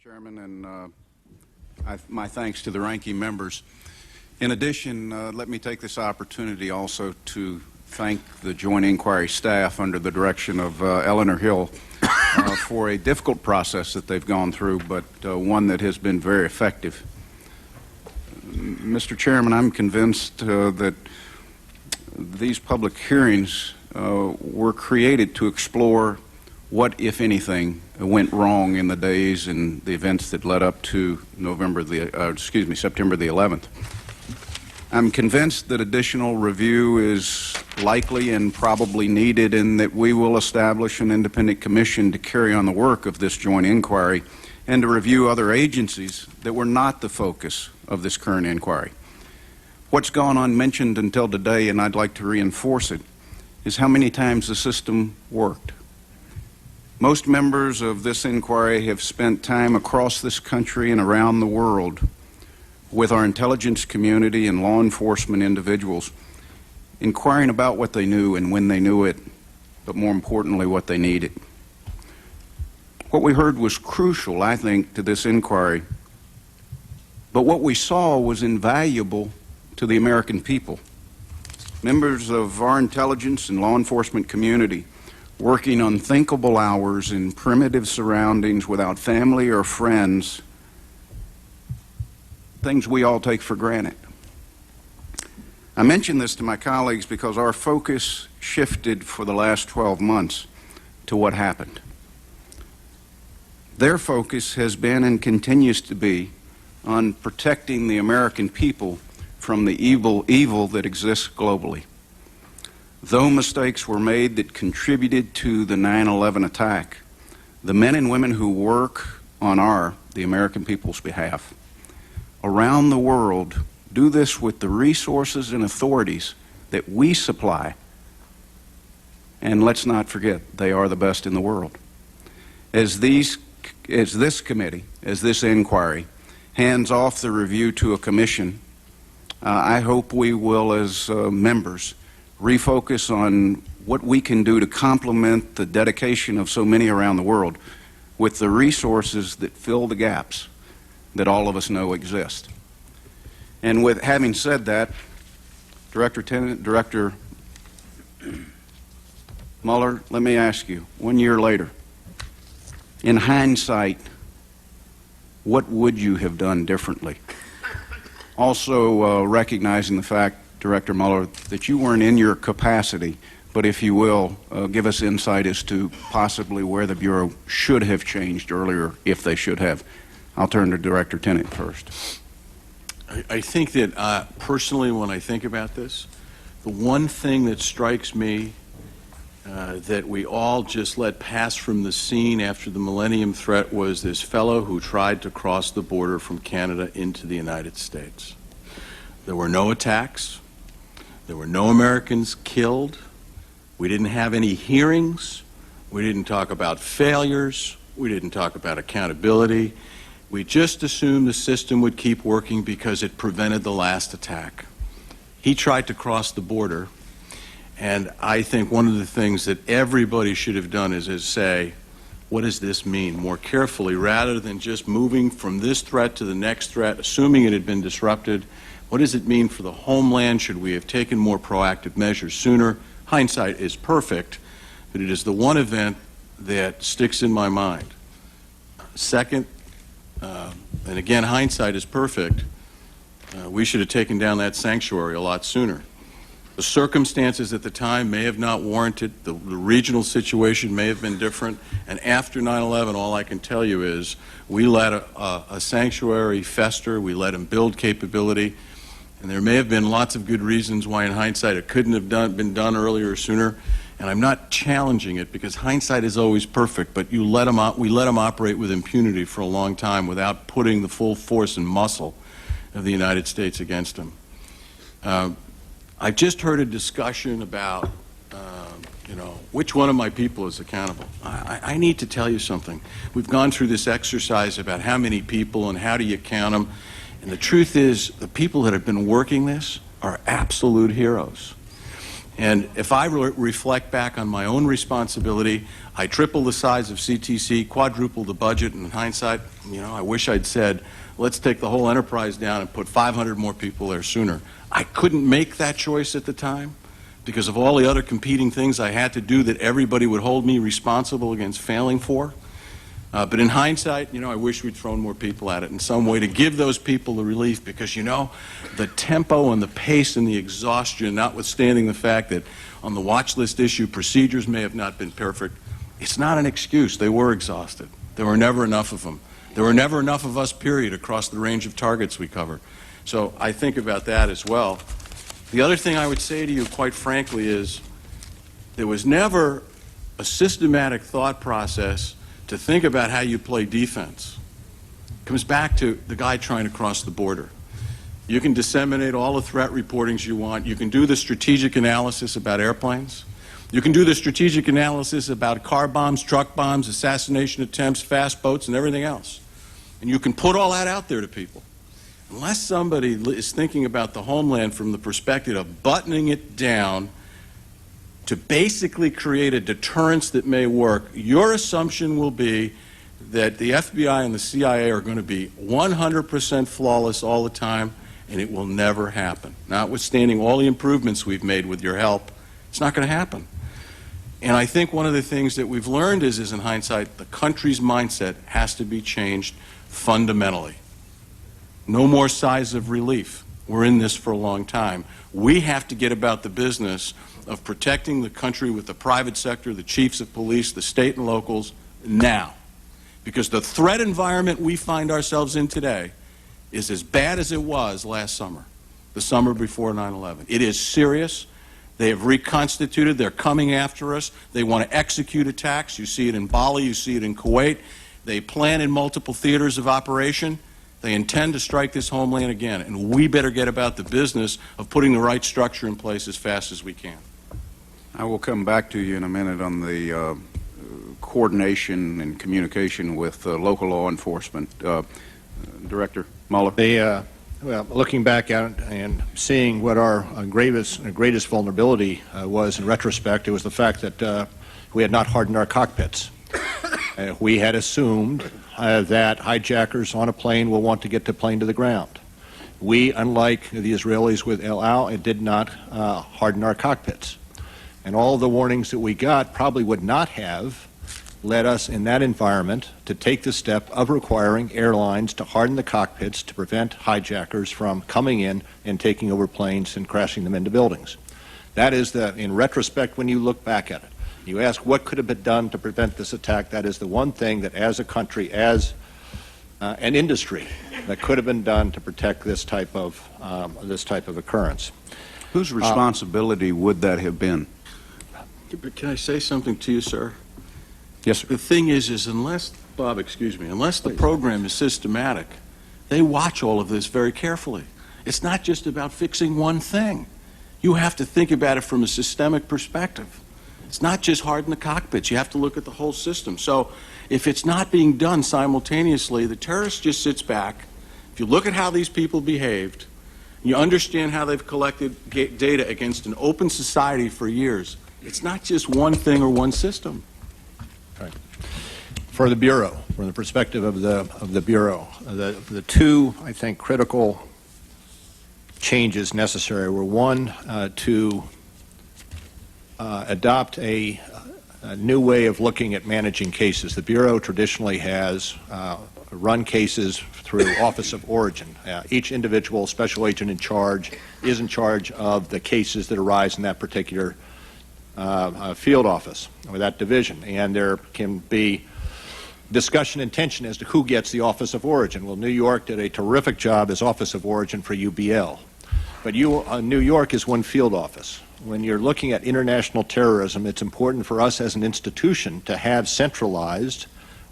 Chairman, and my thanks to the ranking members. In addition, let me take this opportunity also to thank the Joint Inquiry staff under the direction of Eleanor Hill for a difficult process that they've gone through, but one that has been very effective. Mr. Chairman, I'm convinced that these public hearings were created to explore what, if anything, went wrong in the days and the events that led up to September the 11th. I'm convinced that additional review is likely and probably needed, and that we will establish an independent commission to carry on the work of this joint inquiry and to review other agencies that were not the focus of this current inquiry. What's gone unmentioned until today, and I'd like to reinforce it, is how many times the system worked. Most members of this inquiry have spent time across this country and around the world with our intelligence community and law enforcement individuals, inquiring about what they knew and when they knew it, but more importantly, what they needed. What we heard was crucial, I think, to this inquiry, but what we saw was invaluable to the American people. Members of our intelligence and law enforcement community working unthinkable hours in primitive surroundings without family or friends, things we all take for granted. I mention this to my colleagues because our focus shifted for the last 12 months to what happened. Their focus has been and continues to be on protecting the American people from the evil that exists globally. Though mistakes were made that contributed to the 9/11 attack, the men and women who work on the American people's behalf, around the world, do this with the resources and authorities that we supply. And let's not forget, they are the best in the world. As this committee, as this inquiry, hands off the review to a commission, I hope we will, as members, refocus on what we can do to complement the dedication of so many around the world with the resources that fill the gaps that all of us know exist. And with having said that, Director Tenet, Director Mueller, let me ask you, 1 year later, in hindsight, what would you have done differently? Also recognizing the fact, Director Mueller, that you weren't in your capacity, but if you will, give us insight as to possibly where the Bureau should have changed earlier, if they should have. I'll turn to Director Tenet first. I think that personally, when I think about this, the one thing that strikes me that we all just let pass from the scene after the Millennium threat was this fellow who tried to cross the border from Canada into the United States. There were no attacks. There were no Americans killed. We didn't have any hearings. We didn't talk about failures. We didn't talk about accountability. We just assumed the system would keep working because it prevented the last attack. He tried to cross the border, and I think one of the things that everybody should have done is say, what does this mean, more carefully, rather than just moving from this threat to the next threat, assuming it had been disrupted. What does it mean for the homeland? Should we have taken more proactive measures sooner? Hindsight is perfect, but it is the one event that sticks in my mind. Second, and again, hindsight is perfect, we should have taken down that sanctuary a lot sooner. The circumstances at the time may have not warranted, the regional situation may have been different, and after 9/11, all I can tell you is we let a sanctuary fester, we let them build capability, and there may have been lots of good reasons why in hindsight it couldn't have been done earlier or sooner, and I'm not challenging it because hindsight is always perfect, but we let them operate with impunity for a long time without putting the full force and muscle of the United States against them. I've just heard a discussion about, which one of my people is accountable. I need to tell you something. We've gone through this exercise about how many people and how do you count them, and the truth is the people that have been working this are absolute heroes. And if I reflect back on my own responsibility, I tripled the size of CTC, quadrupled the budget, and in hindsight, I wish I'd said, let's take the whole enterprise down and put 500 more people there sooner. I couldn't make that choice at the time because of all the other competing things I had to do that everybody would hold me responsible against failing for. But in hindsight, I wish we'd thrown more people at it in some way to give those people the relief because, the tempo and the pace and the exhaustion, notwithstanding the fact that on the watch list issue, procedures may have not been perfect, it's not an excuse. They were exhausted. There were never enough of them. There were never enough of us, period, across the range of targets we cover. So I think about that as well. The other thing I would say to you, quite frankly, is there was never a systematic thought process to think about how you play defense. It comes back to the guy trying to cross the border. You can disseminate all the threat reportings you want. You can do the strategic analysis about airplanes. You can do the strategic analysis about car bombs, truck bombs, assassination attempts, fast boats, and everything else. And you can put all that out there to people. Unless somebody is thinking about the homeland from the perspective of buttoning it down to basically create a deterrence that may work, your assumption will be that the FBI and the CIA are going to be 100% flawless all the time, and it will never happen. Notwithstanding all the improvements we've made with your help, it's not going to happen. And I think one of the things that we've learned is in hindsight, the country's mindset has to be changed fundamentally. No more sighs of relief. We're in this for a long time. We have to get about the business of protecting the country with the private sector, the chiefs of police, the state and locals, now. Because the threat environment we find ourselves in today is as bad as it was last summer, the summer before 9/11. It is serious. They have reconstituted. They're coming after us. They want to execute attacks. You see it in Bali. You see it in Kuwait. They plan in multiple theaters of operation. They intend to strike this homeland again, and we better get about the business of putting the right structure in place as fast as we can. I will come back to you in a minute on the coordination and communication with local law enforcement. Director Mueller. Well, looking back at it and seeing what our greatest vulnerability was in retrospect, it was the fact that we had not hardened our cockpits. We had assumed that hijackers on a plane will want to get the plane to the ground. We, unlike the Israelis with El Al, did not harden our cockpits. And all the warnings that we got probably would not have led us in that environment to take the step of requiring airlines to harden the cockpits to prevent hijackers from coming in and taking over planes and crashing them into buildings. That is in retrospect, when you look back at it, you ask what could have been done to prevent this attack. That is the one thing that as a country, as an industry, that could have been done to protect this type of occurrence. Whose responsibility would that have been? Can I say something to you, sir? Yes, sir. The thing is unless the program is systematic, they watch all of this very carefully. It's not just about fixing one thing. You have to think about it from a systemic perspective. It's not just harden the cockpits. You have to look at the whole system. So if it's not being done simultaneously, the terrorist just sits back. If you look at how these people behaved, you understand how they've collected data against an open society for years, it's not just one thing or one system. Right. For the Bureau, from the perspective of the Bureau, the two, I think, critical changes necessary were one, to adopt a new way of looking at managing cases. The Bureau traditionally has run cases through Office of Origin. Each individual special agent in charge is in charge of the cases that arise in that particular field office or that division, and there can be discussion and tension as to who gets the Office of Origin. Well, New York did a terrific job as Office of Origin for UBL, but New York is one field office. When you're looking at international terrorism, it's important for us as an institution to have centralized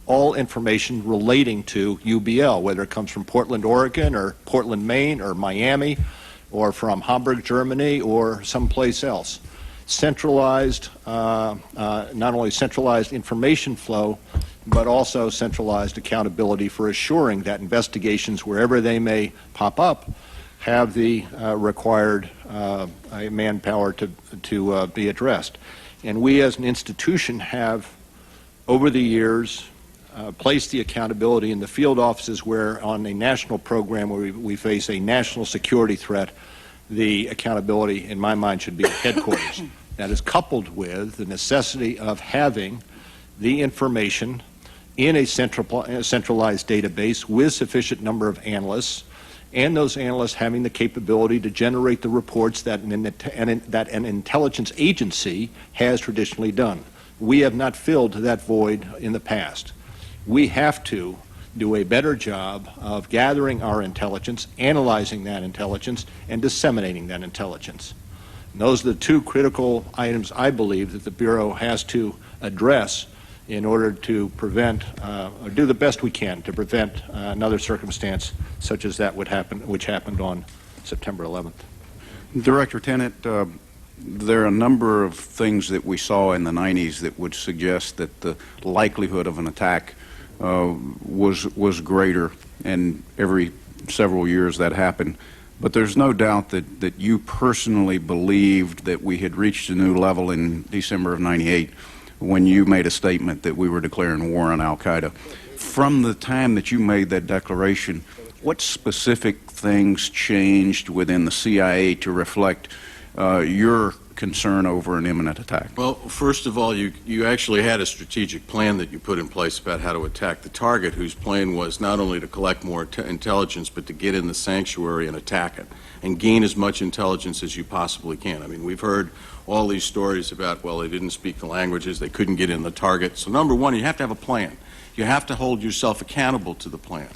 all information relating to UBL, whether it comes from Portland, Oregon, or Portland, Maine, or Miami, or from Hamburg, Germany, or someplace else. Centralized, not only centralized information flow, but also centralized accountability for assuring that investigations, wherever they may pop up, have the required manpower to be addressed. And we as an institution have, over the years, placed the accountability in the field offices where on a national program where we face a national security threat, the accountability, in my mind, should be at headquarters. That is coupled with the necessity of having the information in a centralized database with sufficient number of analysts, and those analysts having the capability to generate the reports that an intelligence agency has traditionally done. We have not filled that void in the past. We have to do a better job of gathering our intelligence, analyzing that intelligence, and disseminating that intelligence. And those are the two critical items I believe that the Bureau has to address in order to prevent, or do the best we can to prevent another circumstance such as that which happened on September 11th. Director Tenet, there are a number of things that we saw in the 90s that would suggest that the likelihood of an attack was greater, and every several years that happened. But there's no doubt that you personally believed that we had reached a new level in December of '98 when you made a statement that we were declaring war on al-Qaeda. From the time that you made that declaration, what specific things changed within the CIA to reflect your concern over an imminent attack? Well, first of all, you actually had a strategic plan that you put in place about how to attack the target, whose plan was not only to collect more intelligence, but to get in the sanctuary and attack it, and gain as much intelligence as you possibly can. I mean, we've heard all these stories about, well, they didn't speak the languages, they couldn't get in the target. So number one, you have to have a plan. You have to hold yourself accountable to the plan.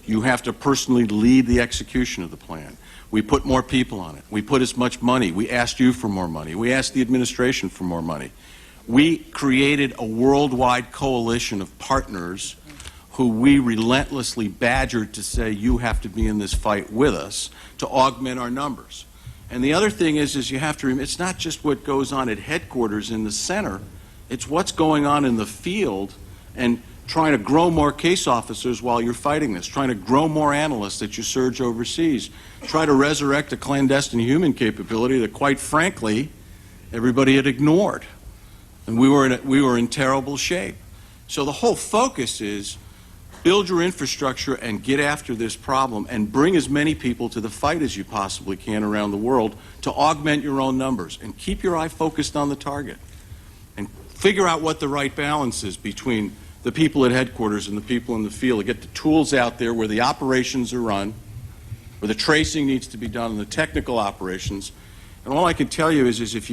You have to personally lead the execution of the plan. We put more people on it. We put as much money. We asked you for more money. We asked the administration for more money. We created a worldwide coalition of partners who we relentlessly badgered to say, you have to be in this fight with us to augment our numbers. And the other thing is you have to remember, it's not just what goes on at headquarters in the center, it's what's going on in the field, and trying to grow more case officers while you're fighting this, trying to grow more analysts that you surge overseas, try to resurrect a clandestine human capability that, quite frankly, everybody had ignored. And we were in terrible shape. So the whole focus is build your infrastructure and get after this problem and bring as many people to the fight as you possibly can around the world to augment your own numbers, and keep your eye focused on the target and figure out what the right balance is between the people at headquarters and the people in the field, to get the tools out there where the operations are run, where the tracing needs to be done, and the technical operations. And all I can tell you is if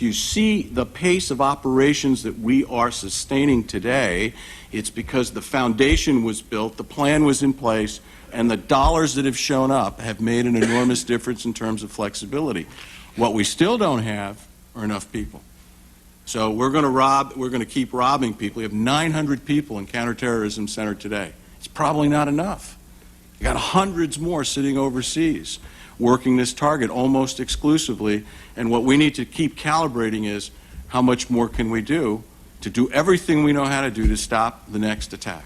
you see the pace of operations that we are sustaining today, it's because the foundation was built, the plan was in place, and the dollars that have shown up have made an enormous difference in terms of flexibility. What we still don't have are enough people. So we're going to keep robbing people. We have 900 people in Counterterrorism Center today. It's probably not enough. You got hundreds more sitting overseas working this target almost exclusively, and what we need to keep calibrating is how much more can we do to do everything we know how to do to stop the next attack.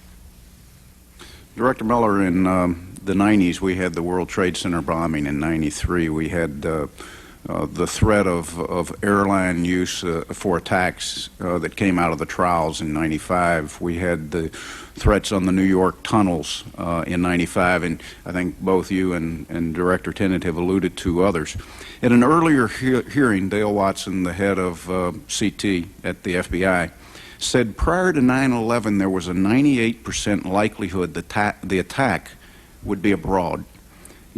Director Mueller, in the 90s, we had the World Trade Center bombing. In 93, we had the threat of airline use for attacks that came out of the trials in 95. We had the threats on the New York tunnels in 95, and I think both you and Director Tenet have alluded to others. In an earlier hearing, Dale Watson, the head of CT at the FBI, said prior to 9/11 there was a 98% likelihood that the attack would be abroad.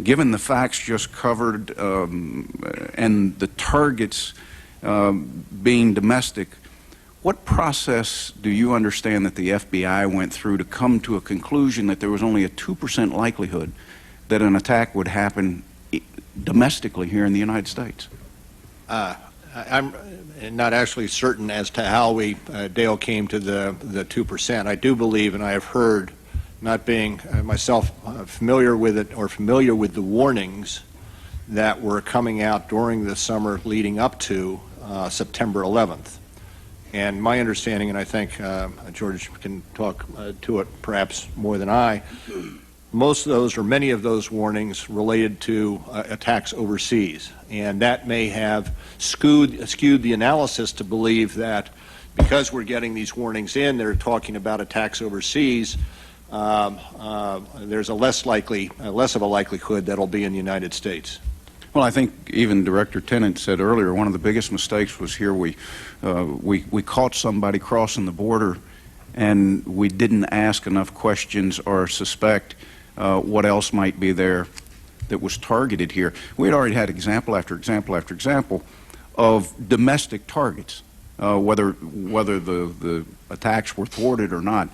Given the facts just covered and the targets being domestic, what process do you understand that the FBI went through to come to a conclusion that there was only a 2% likelihood that an attack would happen domestically here in the United States? I'm not actually certain as to how Dale came to the 2%. I do believe, and I have heard, not being myself familiar with it or familiar with the warnings that were coming out during the summer leading up to September 11th. And my understanding, and I think George can talk to it perhaps more than I, most of those, or many of those warnings, related to attacks overseas. And that may have skewed the analysis to believe that because we're getting these warnings in, they're talking about attacks overseas, there's a less of a likelihood that it'll be in the United States. Well, I think even Director Tenet said earlier one of the biggest mistakes was here we caught somebody crossing the border and we didn't ask enough questions or suspect what else might be there that was targeted here. We had already had example after example after example of domestic targets, whether the attacks were thwarted or not.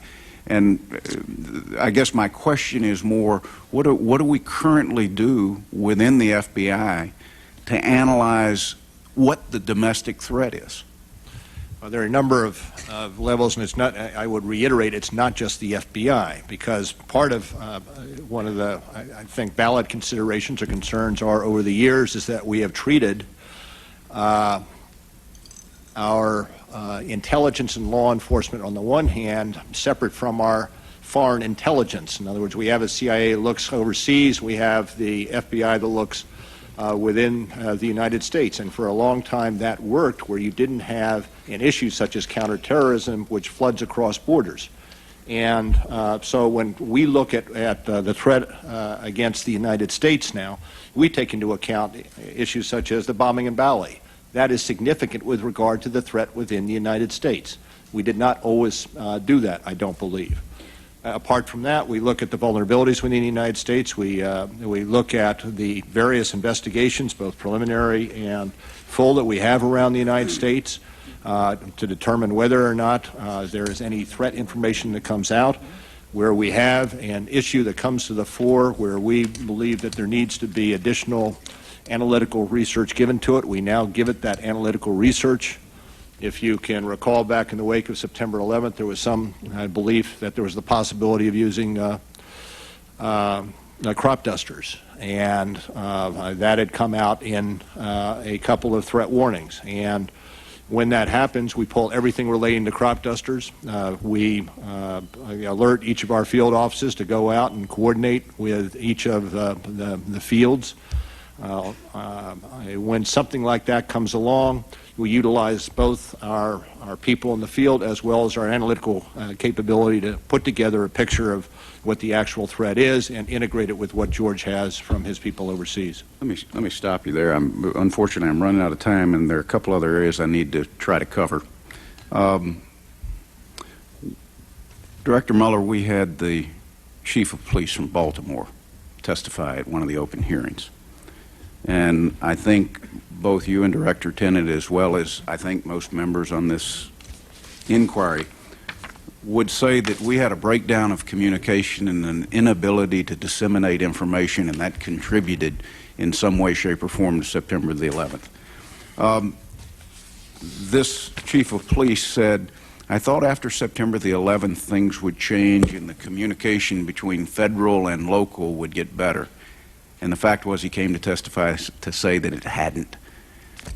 And I guess my question is more, what do we currently do within the FBI to analyze what the domestic threat is? Well, there are a number of levels, and it's not, I would reiterate, it's not just the FBI, because part of one of the, I think, valid considerations or concerns are over the years is that we have treated our intelligence and law enforcement on the one hand separate from our foreign intelligence. In other words, we have a CIA that looks overseas, we have the FBI that looks within the United States, and for a long time that worked where you didn't have an issue such as counterterrorism which floods across borders. And so when we look at the threat against the United States now, we take into account issues such as the bombing in Bali. That is significant with regard to the threat within the United States. We did not always do that, I don't believe. Apart from that, we look at the vulnerabilities within the United States. We look at the various investigations, both preliminary and full, that we have around the United States to determine whether or not there is any threat information that comes out. Where we have an issue that comes to the fore where we believe that there needs to be additional analytical research given to it, we now give it that analytical research. If you can recall, back in the wake of September 11th, there was some belief that there was the possibility of using crop dusters, and that had come out in a couple of threat warnings. And when that happens, we pull everything relating to crop dusters. We alert each of our field offices to go out and coordinate with each of the fields. When something like that comes along, we utilize both our people in the field as well as our analytical capability to put together a picture of what the actual threat is and integrate it with what George has from his people overseas. Let me stop you there. Unfortunately, I'm running out of time, and there are a couple other areas I need to try to cover. Director Mueller, we had the chief of police from Baltimore testify at one of the open hearings. And I think both you and Director Tenet, as well as I think most members on this inquiry, would say that we had a breakdown of communication and an inability to disseminate information, and that contributed in some way, shape, or form to September the 11th. This chief of police said, I thought after September the 11th things would change and the communication between federal and local would get better. And the fact was he came to testify to say that it hadn't.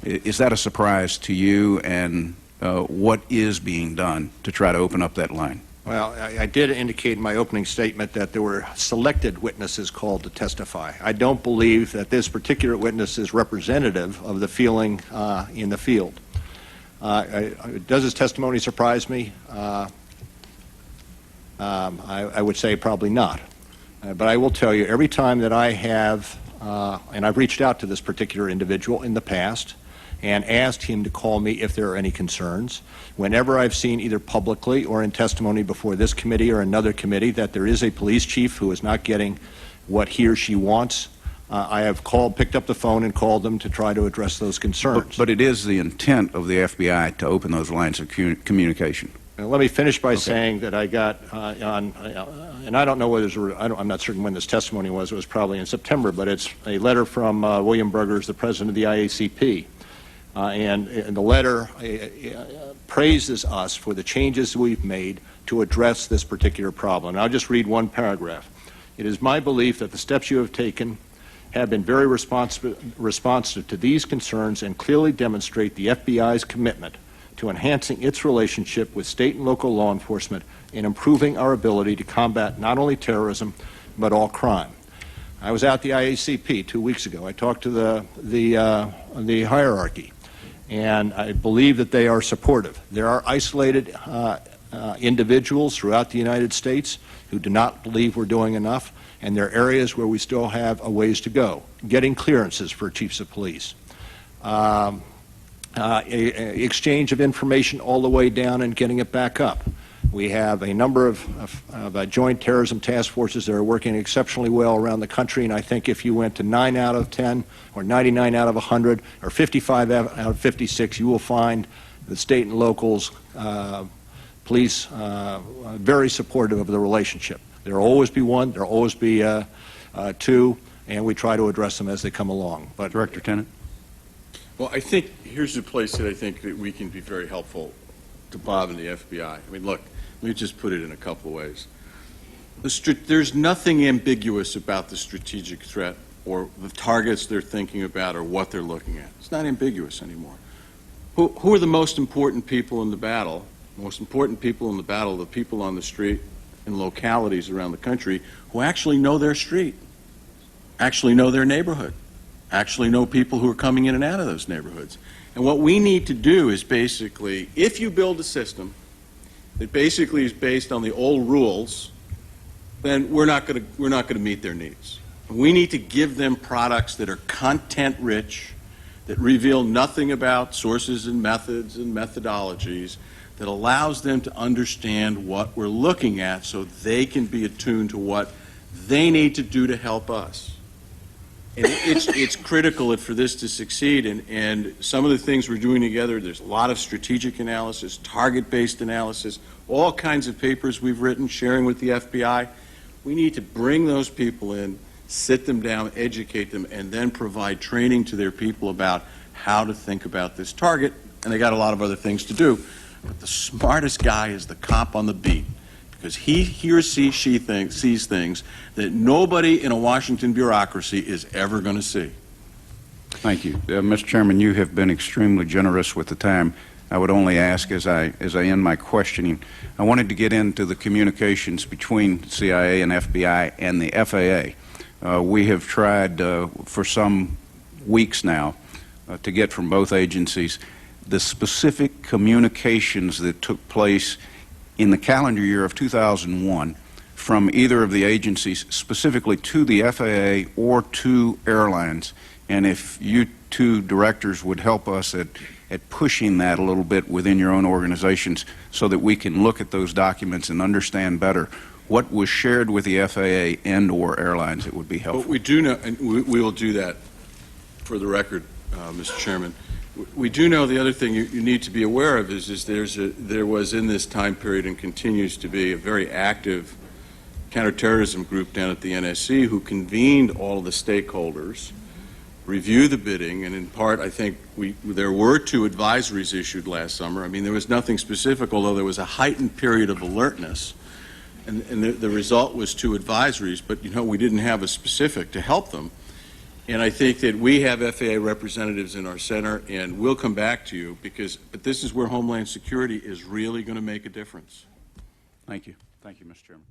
Is that a surprise to you, and what is being done to try to open up that line? Well, I did indicate in my opening statement that there were selected witnesses called to testify. I don't believe that this particular witness is representative of the feeling in the field. Does his testimony surprise me? I would say probably not. But I will tell you, every time that I have, and I've reached out to this particular individual in the past and asked him to call me if there are any concerns, whenever I've seen either publicly or in testimony before this committee or another committee that there is a police chief who is not getting what he or she wants, I have picked up the phone and called them to try to address those concerns. But it is the intent of the FBI to open those lines of communication. Now, let me finish by saying that I got and I don't know whether I'm not certain when this testimony was. It was probably in September, but it's a letter from William Burgers, the president of the IACP. And the letter praises us for the changes we've made to address this particular problem. And I'll just read one paragraph. It is my belief that the steps you have taken have been very responsive to these concerns and clearly demonstrate the FBI's commitment to enhancing its relationship with state and local law enforcement and improving our ability to combat not only terrorism, but all crime. I was at the IACP 2 weeks ago. I talked to the hierarchy, and I believe that they are supportive. There are isolated individuals throughout the United States who do not believe we're doing enough, and there are areas where we still have a ways to go. Getting clearances for chiefs of police, exchange of information all the way down and getting it back up. We have a number of joint terrorism task forces that are working exceptionally well around the country, and I think if you went to 9 out of 10 or 99 out of 100 or 55 out of 56, you will find the state and locals, police, very supportive of the relationship. There will always be one, there will always be two, and we try to address them as they come along. But Director Tenet? Well, I think here's a place that I think that we can be very helpful to Bob and the FBI. I mean, look, let me just put it in a couple of ways. There's nothing ambiguous about the strategic threat or the targets they're thinking about or what they're looking at. It's not ambiguous anymore. Who are the most important people in the battle? The most important people in the battle are the people on the street in localities around the country who actually know their street, actually know their neighborhood, actually know people who are coming in and out of those neighborhoods. And what we need to do is basically, if you build a system that basically is based on the old rules, then we're not going to meet their needs. We need to give them products that are content rich, that reveal nothing about sources and methods and methodologies, that allows them to understand what we're looking at so they can be attuned to what they need to do to help us. And it's critical for this to succeed, and some of the things we're doing together, there's a lot of strategic analysis, target-based analysis, all kinds of papers we've written, sharing with the FBI. We need to bring those people in, sit them down, educate them, and then provide training to their people about how to think about this target, and they got a lot of other things to do. But the smartest guy is the cop on the beat, because he or she sees things that nobody in a Washington bureaucracy is ever going to see. Thank you. Mr. Chairman, you have been extremely generous with the time. I would only ask, as I end my questioning, I wanted to get into the communications between CIA and FBI and the FAA. We have tried for some weeks now to get from both agencies the specific communications that took place in the calendar year of 2001 from either of the agencies specifically to the FAA or to airlines. And if you two directors would help us at pushing that a little bit within your own organizations so that we can look at those documents and understand better what was shared with the FAA and or airlines, it would be helpful. But we do know, and we will do that for the record, Mr. Chairman. We do know the other thing you need to be aware of is there was in this time period and continues to be a very active counterterrorism group down at the NSC who convened all of the stakeholders, reviewed the bidding, and in part I think there were 2 advisories issued last summer. I mean, there was nothing specific, although there was a heightened period of alertness, and the result was 2 advisories, but you know, we didn't have a specific to help them. And I think that we have FAA representatives in our center, and we'll come back to you but this is where Homeland Security is really going to make a difference. Thank you. Thank you, Mr. Chairman.